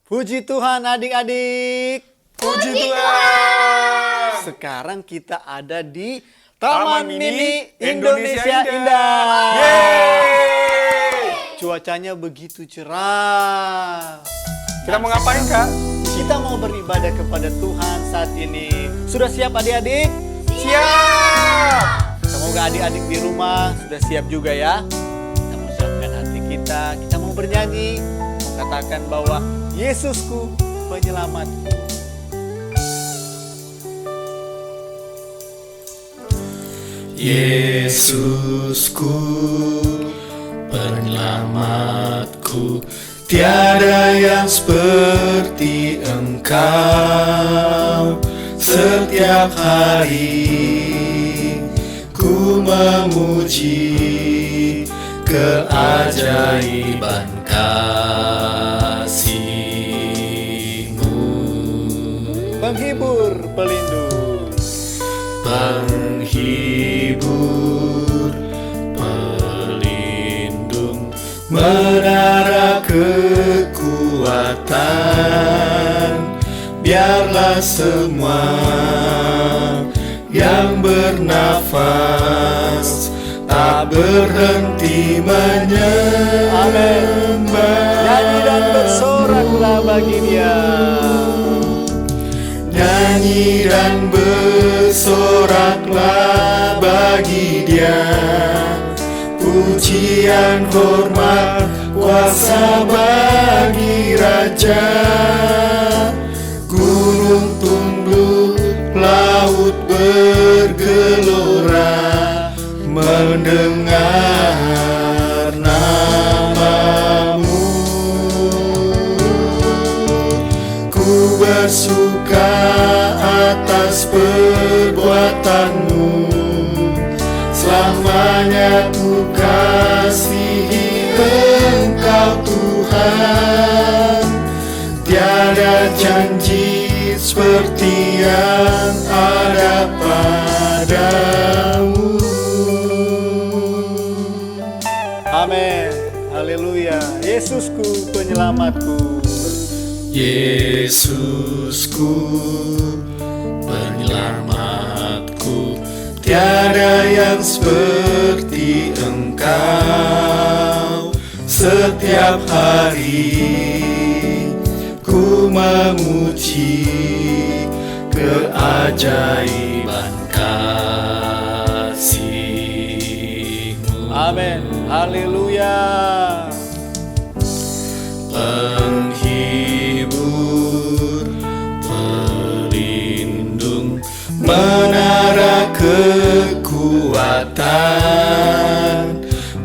Puji Tuhan adik-adik. Puji Tuhan. Sekarang kita ada di Taman Mini Indonesia Indah. Indah. Yeay. Cuacanya begitu cerah. Kita mau ngapain, Kak? Kita mau beribadah kepada Tuhan saat ini. Sudah siap adik-adik? Siap. Semoga adik-adik di rumah sudah siap juga ya. Kita mau siapkan hati kita. Kita mau bernyanyi. Katakan bahwa Yesusku penyelamatku. Yesusku, penyelamatku, tiada yang seperti Engkau. Setiap hari ku memuji keajaiban kasih-Mu. Penghibur, pelindung. Penghibur, pelindung, menara kekuatan. Biarlah semua yang bernafas tak berhenti menyembah. Nyanyi dan bersoraklah bagi Dia. Nyanyi dan bersoraklah bagi Dia. Pujian, hormat, kuasa bagi Raja. Gunung tunduk, laut bergelora mendengar nama-Mu. Ku bersuka atas perbuatan-Mu, selamanya ku kasihi Engkau Tuhan. Tiada janji seperti yang ada padamu. Amin. Haleluya. Yesusku penyelamatku. Yesusku, penyelamatku, tiada yang seperti Engkau. Setiap hari ku memuji keajaiban kasih-Mu. Amin. Haleluya. Penghibur, pelindung, menara kekuatan.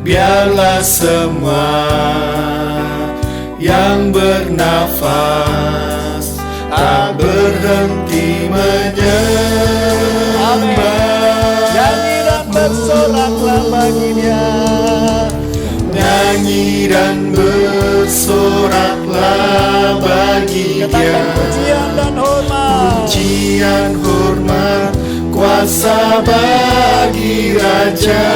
Biarlah semua yang bernafas tak berhenti menyembah. Nyanyi dan bersoraklah bagi Dia. Nyanyi dan bersoraklah bagi Dia. Katakan pujian dan hormat. Pujian, hormat, kuasa bagi Raja.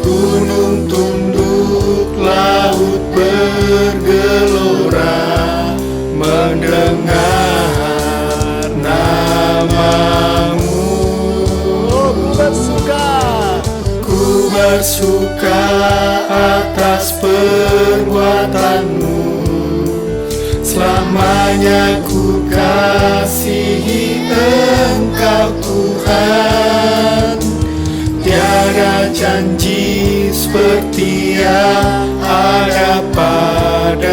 Gunung tunduk, laut bergelora mendengar nama-Mu. Oh, Ku bersuka atas perbuatan-Mu, selamanya ku kasihi Engkau Tuhan. Tiada janji seperti yang ada padamu.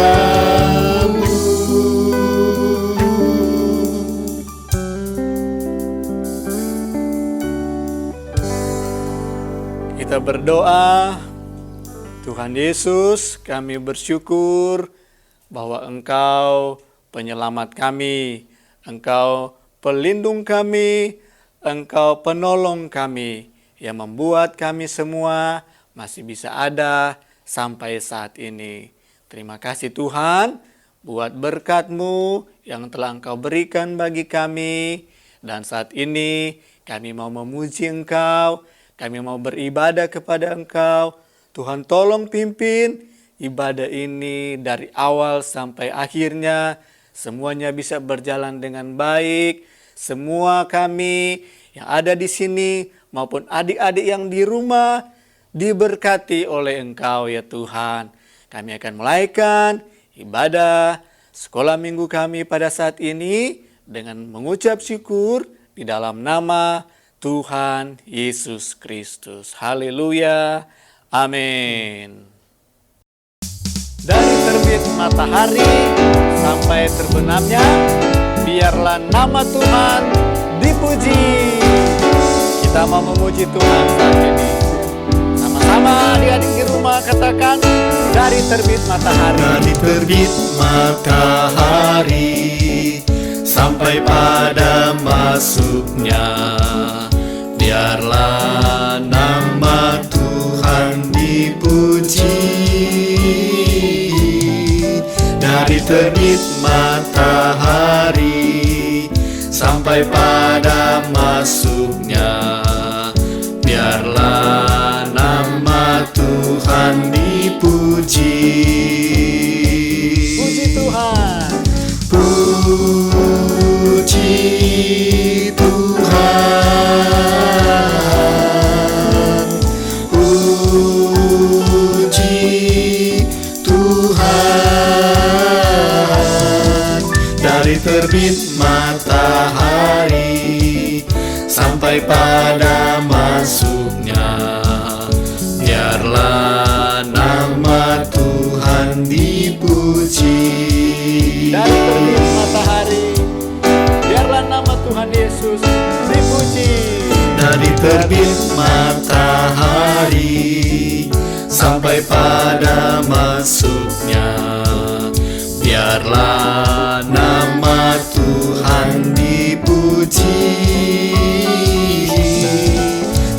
Kita berdoa. Tuhan Yesus, kami bersyukur bahwa Engkau penyelamat kami, Engkau pelindung kami, Engkau penolong kami, yang membuat kami semua masih bisa ada sampai saat ini. Terima kasih Tuhan buat berkat-Mu yang telah Engkau berikan bagi kami. Dan saat ini kami mau memuji Engkau, kami mau beribadah kepada Engkau. Tuhan tolong pimpin ibadah ini dari awal sampai akhirnya semuanya bisa berjalan dengan baik. Semua kami yang ada di sini maupun adik-adik yang di rumah diberkati oleh Engkau ya Tuhan. Kami akan mulaikan ibadah sekolah minggu kami pada saat ini dengan mengucap syukur di dalam nama Tuhan Yesus Kristus. Haleluya. Amin. Dari terbit matahari sampai terbenamnya, biarlah nama Tuhan dipuji. Kita mau memuji Tuhan saat ini. Sama-sama adik-adik di rumah katakan, dari terbit matahari. Dari terbit matahari sampai pada masuknya, biarlah nama Tuhan dipuji. Dari terbit matahari sampai pada masuknya, biarlah nama Tuhan dipuji. Puji Tuhan. Puji Tuhan, puji Tuhan. Dari terbit matahari sampai pada masuknya, biarlah nama Tuhan dipuji. Dari terbit matahari, biarlah nama Tuhan Yesus dipuji. Dari terbit matahari sampai pada masuknya, biarlah nama Tuhan dipuji.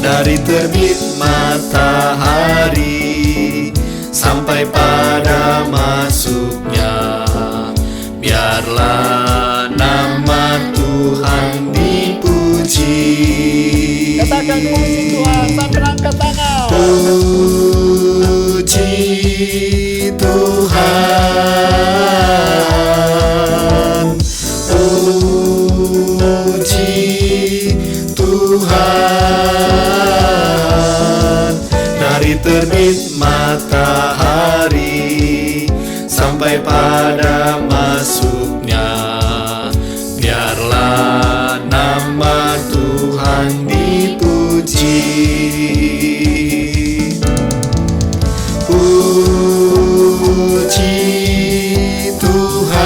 Dari terbit matahari sampai pada masuknya, biarlah nama Tuhan dipuji. Katakan puji Tuhan sambil angkat tangan. Puji Tuhan, puji Tuhan. Dari terbit matahari sampai pada masuknya, biarlah nama Tuhan dipuji. Puji Tuhan,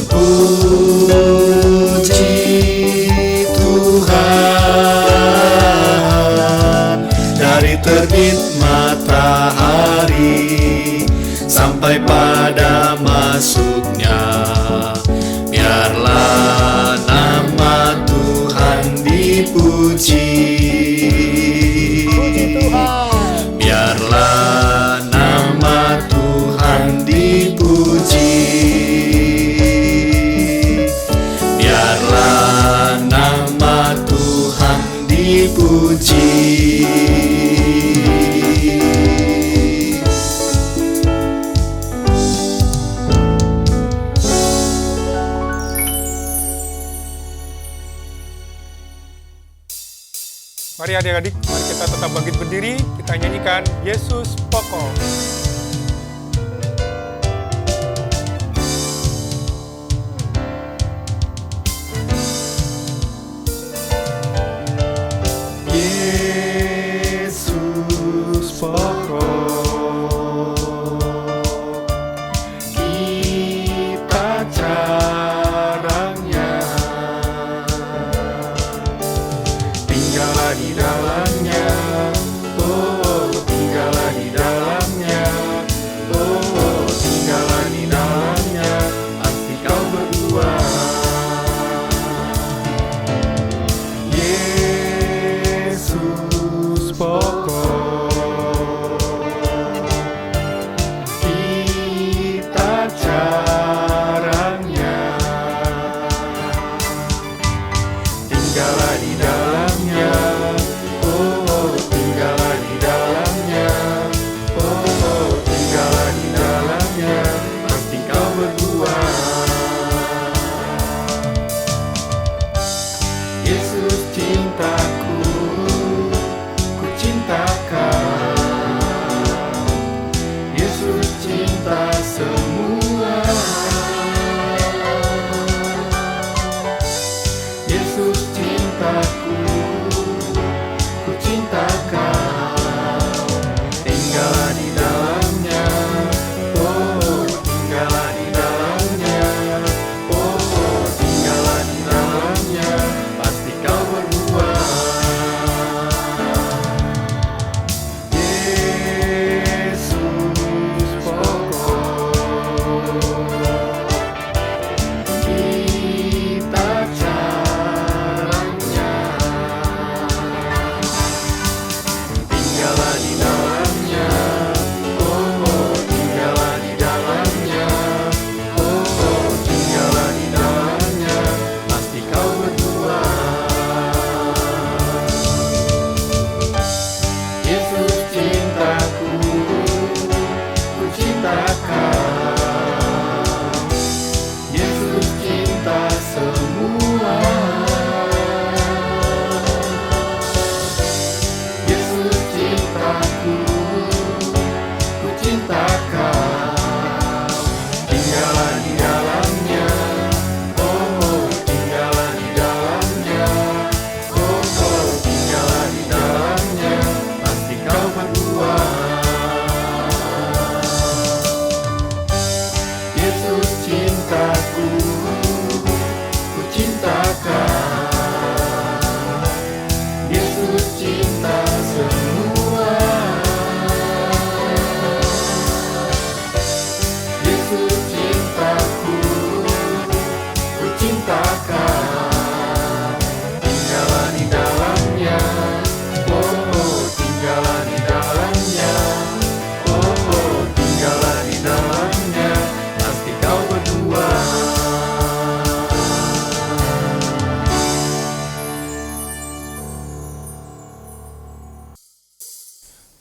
puji Tuhan. Dari terbit matahari sampai pada masuknya, biarlah nama Tuhan dipuji. Puji Tuhan. Biarlah nama Tuhan dipuji. Biarlah nama Tuhan dipuji. Mari adik-adik, mari kita tetap bangkit berdiri, kita nyanyikan Yesus Pokok. Yesus pokok, kita caranya, tinggallah di dalamnya, oh tinggallah di dalamnya, oh tinggallah di dalamnya, pasti kau berbuah. Yesus pokok, kita caranya, tinggallah di dalamnya, oh tinggallah di dalamnya.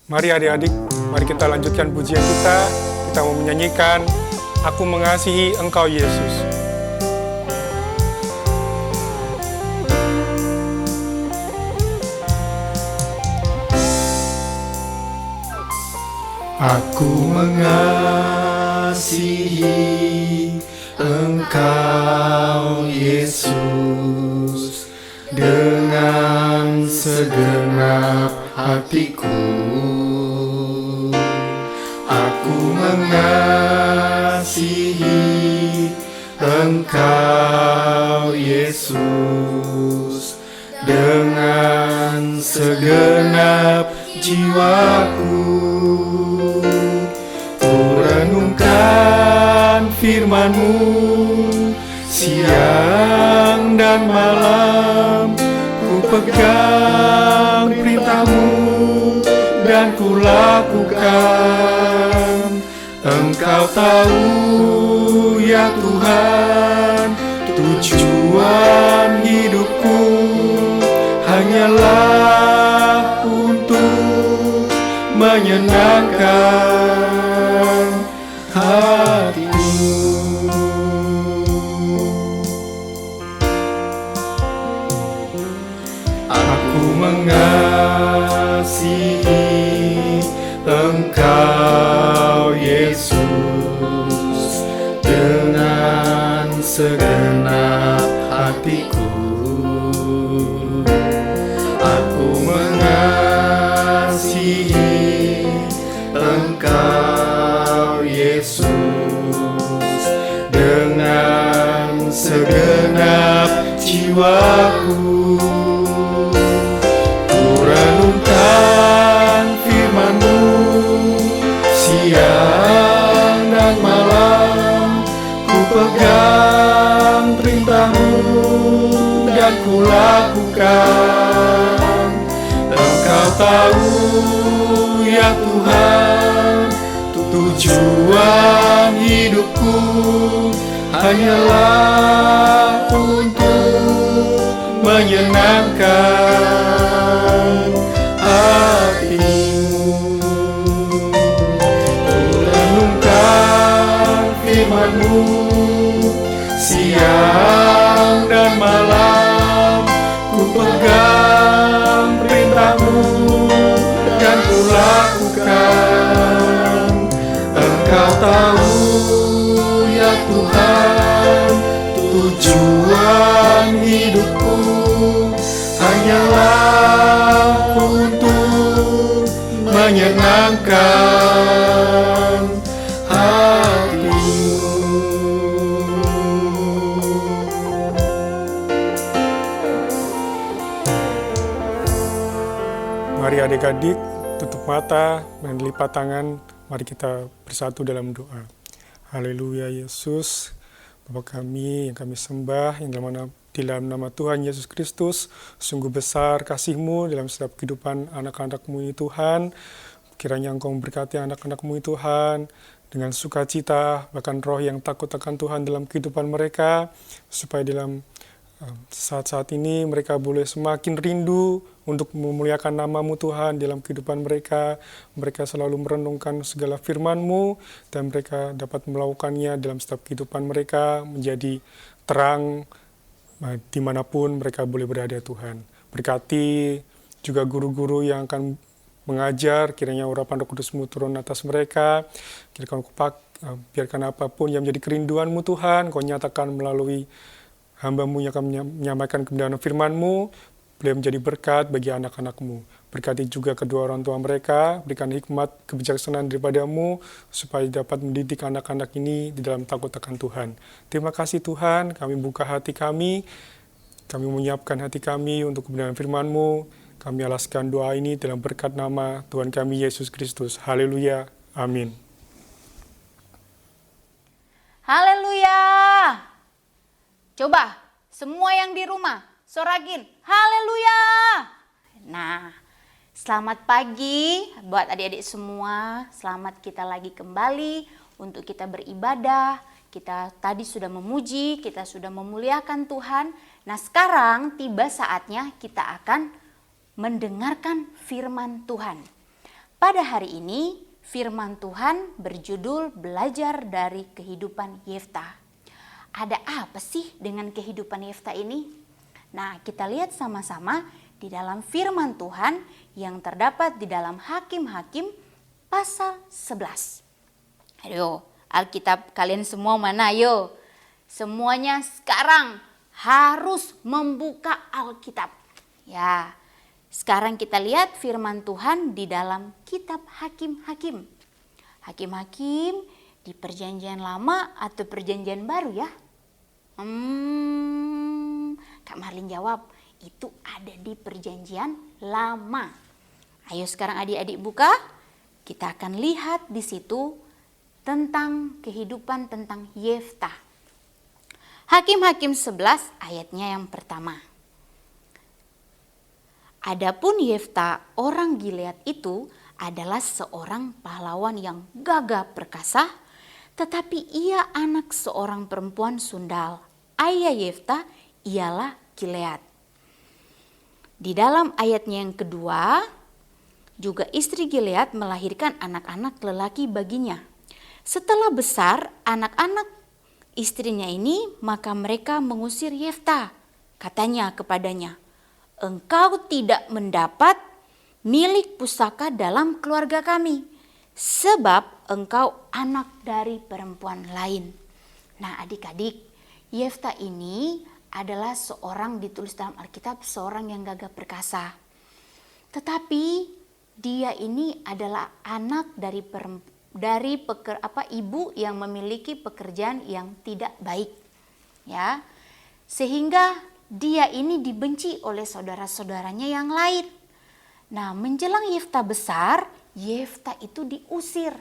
Mari adik-adik, mari kita lanjutkan pujian kita. Kita mau menyanyikan Aku Mengasihi Engkau Yesus. Aku mengasihi Engkau Yesus dengan segenap hatiku. Aku mengasihi Engkau Yesus dengan segenap jiwaku. Ku renungkan firman-Mu siang dan malam, ku pegang perintah-Mu dan ku lakukan. Engkau tahu ya Tuhan, tujuan hidupku hanyalah untuk menyenangkan hati-Mu. Aku mengasihi Engkau Yesus dengan segenap hatiku. Aku mengasihi Engkau Yesus dengan segenap jiwaku. Ku renungkan firman-Mu siang dan malam, ku pegang perintah-Mu dan ku lakukan. Engkau tahu ya Tuhan, tujuan hidupku hanyalah untuk menyenangkan hati-Mu. Ku renungkan firman-Mu siang dan malam, ku pegang perintah-Mu dan ku lakukan. Engkau tahu ya Tuhan, tujuan hidupku hanyalah untuk menyenangkan hati-Mu. Mari adik-adik, tutup mata dan lipat tangan. Mari kita bersatu dalam doa. Haleluya Yesus, Bapa kami yang kami sembah, yang di dalam nama Tuhan Yesus Kristus, sungguh besar kasih-Mu dalam setiap kehidupan anak-anak-Mu ini Tuhan. Kiranya Engkau memberkati anak-anak-Mu ini Tuhan, dengan sukacita, bahkan roh yang takut akan Tuhan dalam kehidupan mereka, supaya dalam saat-saat ini mereka boleh semakin rindu untuk memuliakan nama-Mu Tuhan dalam kehidupan mereka. Mereka selalu merenungkan segala firman-Mu dan mereka dapat melakukannya dalam setiap kehidupan mereka, menjadi terang dimanapun mereka boleh berada Tuhan. Berkati juga guru-guru yang akan mengajar, kiranya urapan Roh Kudus-Mu turun atas mereka. Biarkan apapun yang menjadi kerinduan-Mu Tuhan, Kau nyatakan melalui hamba-Mu yang akan menyampaikan kebenaran firman-Mu, boleh menjadi berkat bagi anak-anak-Mu. Berkati juga kedua orang tua mereka, berikan hikmat, kebijaksanaan daripada-Mu, supaya dapat mendidik anak-anak ini di dalam takut akan Tuhan. Terima kasih Tuhan, kami buka hati kami menyiapkan hati kami untuk kebenaran firman-Mu. Kami alaskan doa ini dalam berkat nama Tuhan kami Yesus Kristus. Haleluya. Amin. Haleluya. Coba semua yang di rumah sorakin haleluya. Nah, selamat pagi buat adik-adik semua. Selamat kita lagi kembali untuk kita beribadah. Kita tadi sudah memuji, kita sudah memuliakan Tuhan. Nah, sekarang tiba saatnya kita akan mendengarkan firman Tuhan. pada hari ini firman Tuhan berjudul Belajar dari Kehidupan Yefta. Ada apa sih dengan kehidupan Yefta ini? Nah, kita lihat sama-sama di dalam firman Tuhan yang terdapat di dalam Hakim-Hakim pasal 11. Ayo, Alkitab kalian semua mana? Ayo, semuanya sekarang harus membuka Alkitab. Ya, sekarang kita lihat firman Tuhan di dalam kitab Hakim-Hakim. Hakim-Hakim di Perjanjian Lama atau Perjanjian Baru ya? Kak Marlin jawab, itu ada di Perjanjian Lama. Ayo sekarang adik-adik buka, kita akan lihat di situ tentang kehidupan tentang Yefta. Hakim-Hakim 11 ayatnya yang pertama. Adapun Yefta orang Gilead itu adalah seorang pahlawan yang gagah perkasa, tetapi ia anak seorang perempuan sundal. Ayah Yefta ialah Gilead. Di dalam ayatnya yang kedua, juga istri Gilead melahirkan anak-anak lelaki baginya. Setelah besar anak-anak istrinya ini, maka mereka mengusir Yefta. Katanya kepadanya, engkau tidak mendapat milik pusaka dalam keluarga kami, sebab engkau anak dari perempuan lain. Nah adik-adik, Yefta ini adalah seorang, ditulis dalam Alkitab, seorang yang gagah perkasa. Tetapi dia ini adalah anak dari ibu yang memiliki pekerjaan yang tidak baik. Ya. Sehingga dia ini dibenci oleh saudara-saudaranya yang lain. Nah, menjelang Yefta besar, Yefta itu diusir.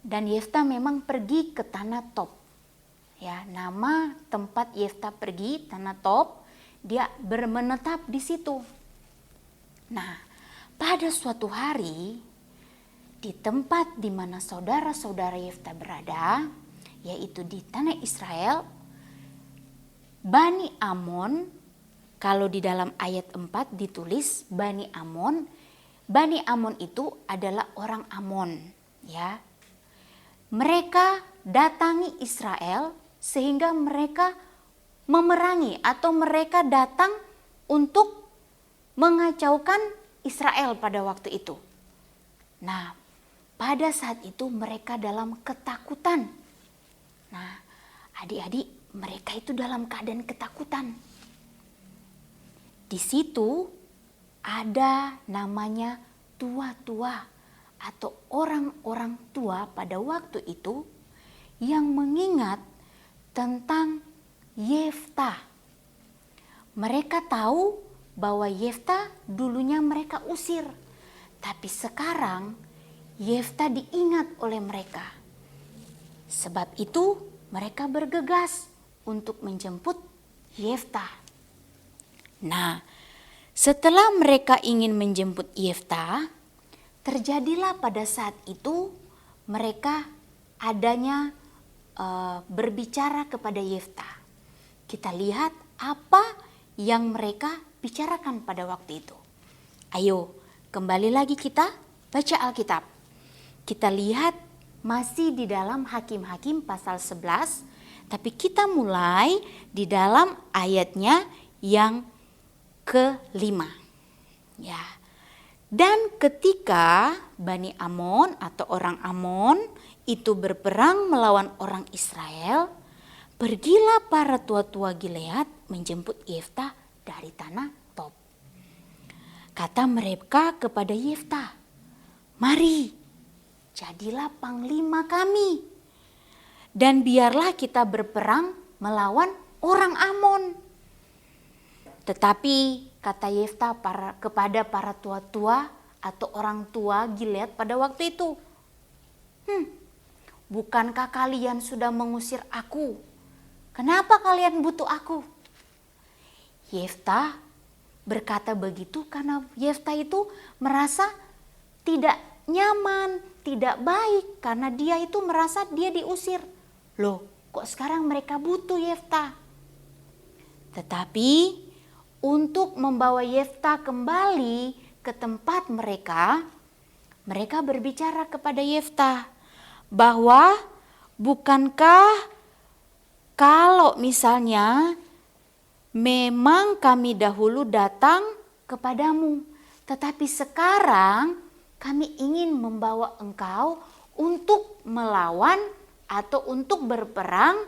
Dan Yefta memang pergi ke tanah Tob. Ya, nama tempat Yefta pergi, tanah Tob, dia menetap di situ. Nah, pada suatu hari di tempat di mana saudara-saudara Yefta berada, yaitu di tanah Israel, Bani Amon, kalau di dalam ayat 4 ditulis Bani Amon. Bani Amon itu adalah orang Amon, ya. Mereka datangi Israel sehingga mereka memerangi atau mereka datang untuk mengacaukan Israel pada waktu itu. Nah, pada saat itu mereka dalam ketakutan. Nah, adik-adik, mereka itu dalam keadaan ketakutan. Di situ ada namanya tua-tua atau orang-orang tua pada waktu itu yang mengingat tentang Yefta. Mereka tahu bahwa Yefta dulunya mereka usir, tapi sekarang Yefta diingat oleh mereka. Sebab itu mereka bergegas untuk menjemput Yefta. Nah, setelah mereka ingin menjemput Yefta, terjadilah pada saat itu mereka adanya berbicara kepada Yefta. Kita lihat apa yang mereka bicarakan pada waktu itu. Ayo, kembali lagi kita baca Alkitab. Kita lihat masih di dalam Hakim-Hakim pasal 11, tapi kita mulai di dalam ayatnya yang ke-5. Ya. Dan ketika Bani Amon atau orang Amon itu berperang melawan orang Israel, pergilah para tua-tua Gilead menjemput Yefta dari tanah Tob. Kata mereka kepada Yefta, mari, jadilah panglima kami, dan biarlah kita berperang melawan orang Amon. Tetapi kata Yefta kepada para tua-tua atau orang tua Gilead pada waktu itu, bukankah kalian sudah mengusir aku? Kenapa kalian butuh aku? Yefta berkata begitu karena Yefta itu merasa tidak nyaman, tidak baik karena dia itu merasa dia diusir. Loh, kok sekarang mereka butuh Yefta? Tetapi untuk membawa Yefta kembali ke tempat mereka, mereka berbicara kepada Yeftah bahwa bukankah kalau misalnya memang kami dahulu datang kepadamu, tetapi sekarang kami ingin membawa engkau untuk melawan atau untuk berperang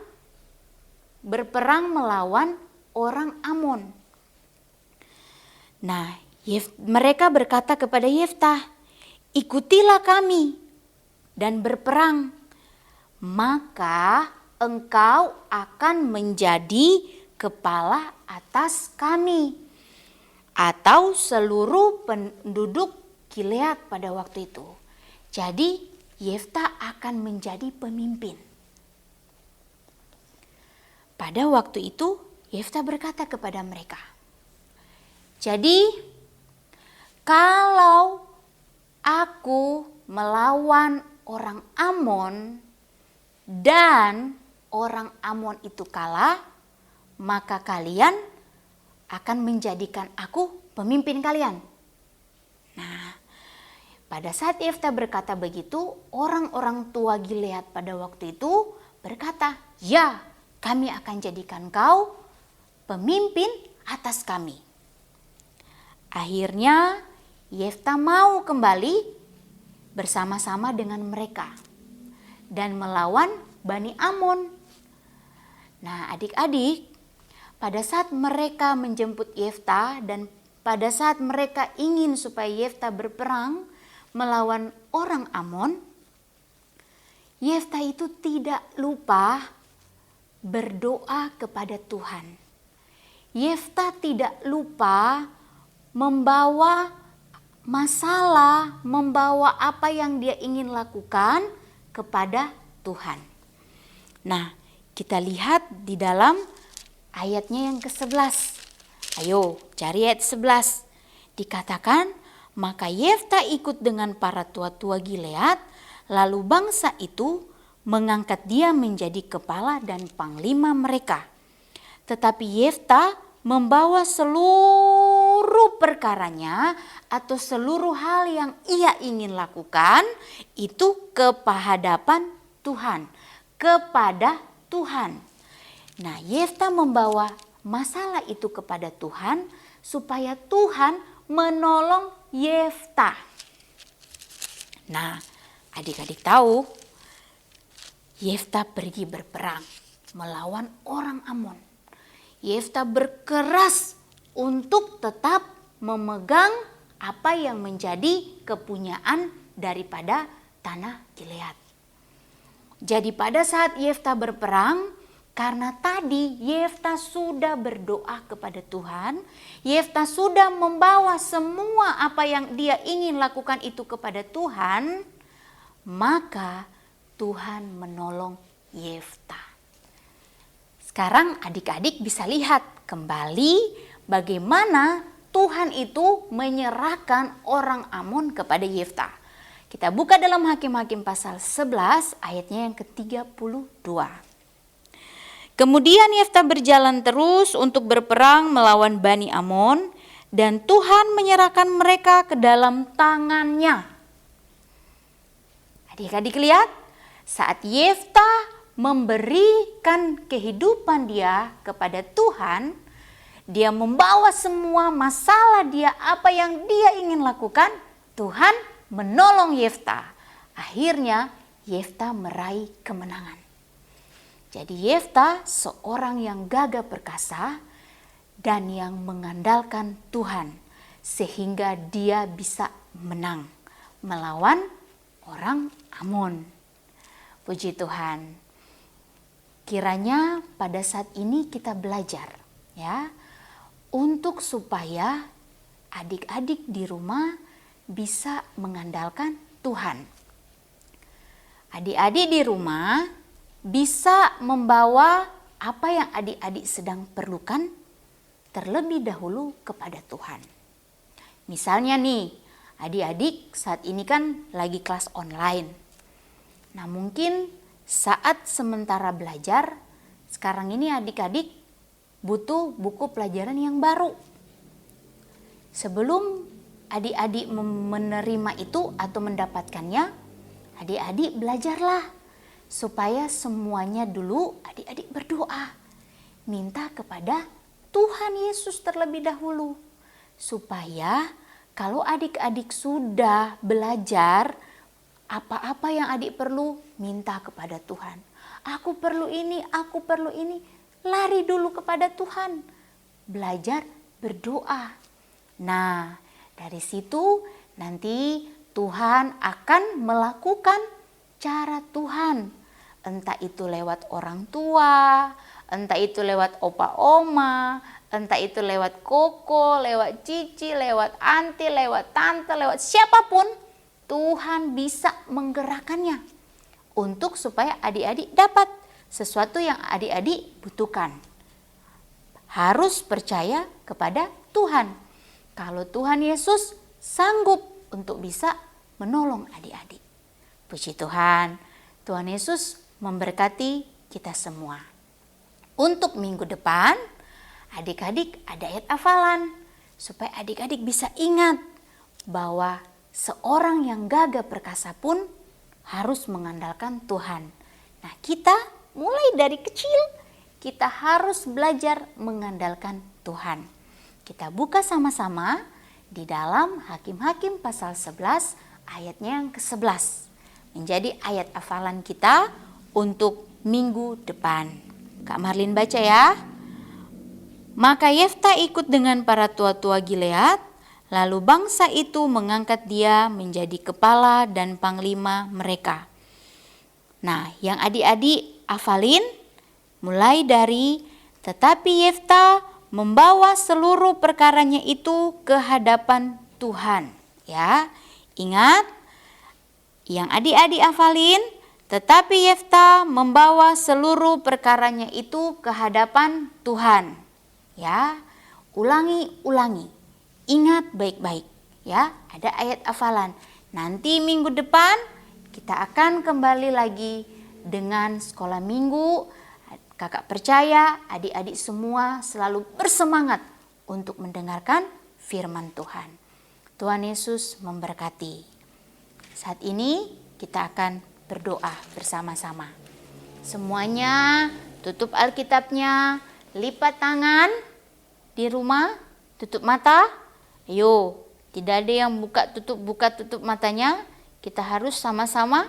melawan orang Amon. Nah, mereka berkata kepada Yeftah, ikutilah kami dan berperang, maka engkau akan menjadi kepala atas kami atau seluruh penduduk Gilead pada waktu itu. Jadi Yeftah akan menjadi pemimpin. Pada waktu itu Yeftah berkata kepada mereka, jadi kalau aku melawan orang Amon dan orang Amon itu kalah, maka kalian akan menjadikan aku pemimpin kalian. Nah, pada saat Yeftah berkata begitu, orang-orang tua Gilead pada waktu itu berkata, ya, kami akan jadikan kau pemimpin atas kami. Akhirnya Yeftah mau kembali bersama-sama dengan mereka dan melawan Bani Amon. Nah, adik-adik, pada saat mereka menjemput Yeftah dan pada saat mereka ingin supaya Yeftah berperang melawan orang Amon, Yeftah itu tidak lupa berdoa kepada Tuhan. Yeftah tidak lupa membawa masalah, membawa apa yang dia ingin lakukan kepada Tuhan. Nah, kita lihat di dalam ayatnya yang ke-11. Ayo, cari ayat 11. Dikatakan, maka Yeftah ikut dengan para tua-tua Gilead, lalu bangsa itu mengangkat dia menjadi kepala dan panglima mereka. Tetapi Yeftah membawa seluruh perkaranya atau seluruh hal yang ia ingin lakukan itu kehadapan Tuhan, kepada Tuhan. Nah, Yeftah membawa masalah itu kepada Tuhan supaya Tuhan menolong Yeftah. Nah, adik-adik tahu Yeftah pergi berperang melawan orang Amon. Yeftah berkeras untuk tetap memegang apa yang menjadi kepunyaan daripada tanah Gilead. Jadi pada saat Yeftah berperang, karena tadi Yeftah sudah berdoa kepada Tuhan, Yeftah sudah membawa semua apa yang dia ingin lakukan itu kepada Tuhan, maka Tuhan menolong Yeftah. Sekarang adik-adik bisa lihat kembali bagaimana Tuhan itu menyerahkan orang Amon kepada Yeftah. Kita buka dalam Hakim-Hakim pasal 11 ayatnya yang ke-32. Kemudian Yeftah berjalan terus untuk berperang melawan Bani Amon dan Tuhan menyerahkan mereka ke dalam tangannya. Adik-adik lihat, saat Yeftah memberikan kehidupan dia kepada Tuhan, dia membawa semua masalah dia, apa yang dia ingin lakukan, Tuhan menolong Yeftah. Akhirnya Yeftah meraih kemenangan. Jadi Yeftah seorang yang gagah perkasa dan yang mengandalkan Tuhan sehingga dia bisa menang melawan orang Amon. Puji Tuhan. Kiranya pada saat ini kita belajar ya, untuk supaya adik-adik di rumah bisa mengandalkan Tuhan. Adik-adik di rumah bisa membawa apa yang adik-adik sedang perlukan terlebih dahulu kepada Tuhan. Misalnya nih, adik-adik saat ini kan lagi kelas online. Nah, mungkin saat sementara belajar, sekarang ini adik-adik butuh buku pelajaran yang baru. Sebelum adik-adik menerima itu atau mendapatkannya, adik-adik belajarlah supaya semuanya dulu adik-adik berdoa. Minta kepada Tuhan Yesus terlebih dahulu. Supaya kalau adik-adik sudah belajar, apa-apa yang adik perlu, minta kepada Tuhan. Aku perlu ini, aku perlu ini. Lari dulu kepada Tuhan. Belajar berdoa. Nah, dari situ nanti Tuhan akan melakukan cara Tuhan. Entah itu lewat orang tua, entah itu lewat opa oma, entah itu lewat koko, lewat cici, lewat anti, lewat tante, lewat siapapun, Tuhan bisa menggerakkannya untuk supaya adik-adik dapat sesuatu yang adik-adik butuhkan. Harus percaya kepada Tuhan. Kalau Tuhan Yesus sanggup untuk bisa menolong adik-adik. Puji Tuhan, Tuhan Yesus memberkati kita semua. Untuk minggu depan, adik-adik ada ayat hafalan supaya adik-adik bisa ingat bahwa seorang yang gagah perkasa pun harus mengandalkan Tuhan. Nah, kita mulai dari kecil kita harus belajar mengandalkan Tuhan. Kita buka sama-sama di dalam Hakim-Hakim pasal 11 ayatnya yang ke-11. Menjadi ayat hafalan kita untuk minggu depan. Kak Marlin baca ya. Maka Yefta ikut dengan para tua-tua Gilead, lalu bangsa itu mengangkat dia menjadi kepala dan panglima mereka. Nah, yang adik-adik hafalin mulai dari tetapi Yefta membawa seluruh perkaranya itu ke hadapan Tuhan. Ya, ingat yang adik-adik hafalin, tetapi Yefta membawa seluruh perkaranya itu ke hadapan Tuhan. Ya, ulangi. Ingat baik-baik. Ya, ada ayat hafalan. Nanti minggu depan kita akan kembali lagi dengan sekolah minggu. Kakak percaya adik-adik semua selalu bersemangat untuk mendengarkan firman Tuhan. Tuhan Yesus memberkati. Saat ini kita akan berdoa bersama-sama. Semuanya tutup Alkitabnya, lipat tangan di rumah, tutup mata. Ayo, tidak ada yang buka tutup matanya. Kita harus sama-sama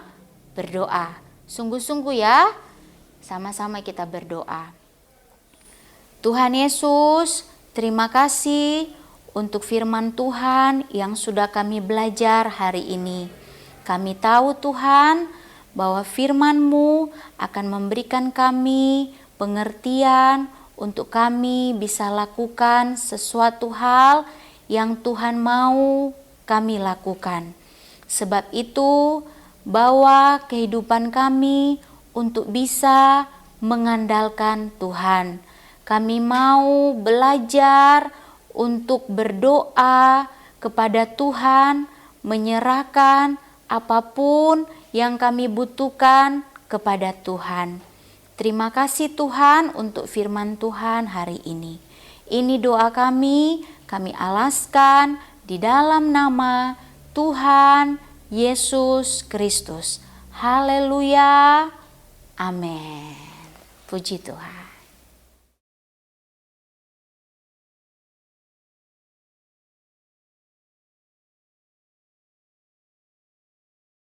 berdoa. Sungguh-sungguh ya, sama-sama kita berdoa. Tuhan Yesus, terima kasih untuk firman Tuhan yang sudah kami belajar hari ini. Kami tahu Tuhan bahwa firman-Mu akan memberikan kami pengertian untuk kami bisa lakukan sesuatu hal yang Tuhan mau kami lakukan. Sebab itu, bawa kehidupan kami untuk bisa mengandalkan Tuhan. Kami mau belajar untuk berdoa kepada Tuhan, menyerahkan apapun yang kami butuhkan kepada Tuhan. Terima kasih Tuhan untuk firman Tuhan hari ini. Ini doa kami alaskan di dalam nama Tuhan Yesus Kristus. Haleluya. Amin. Puji Tuhan.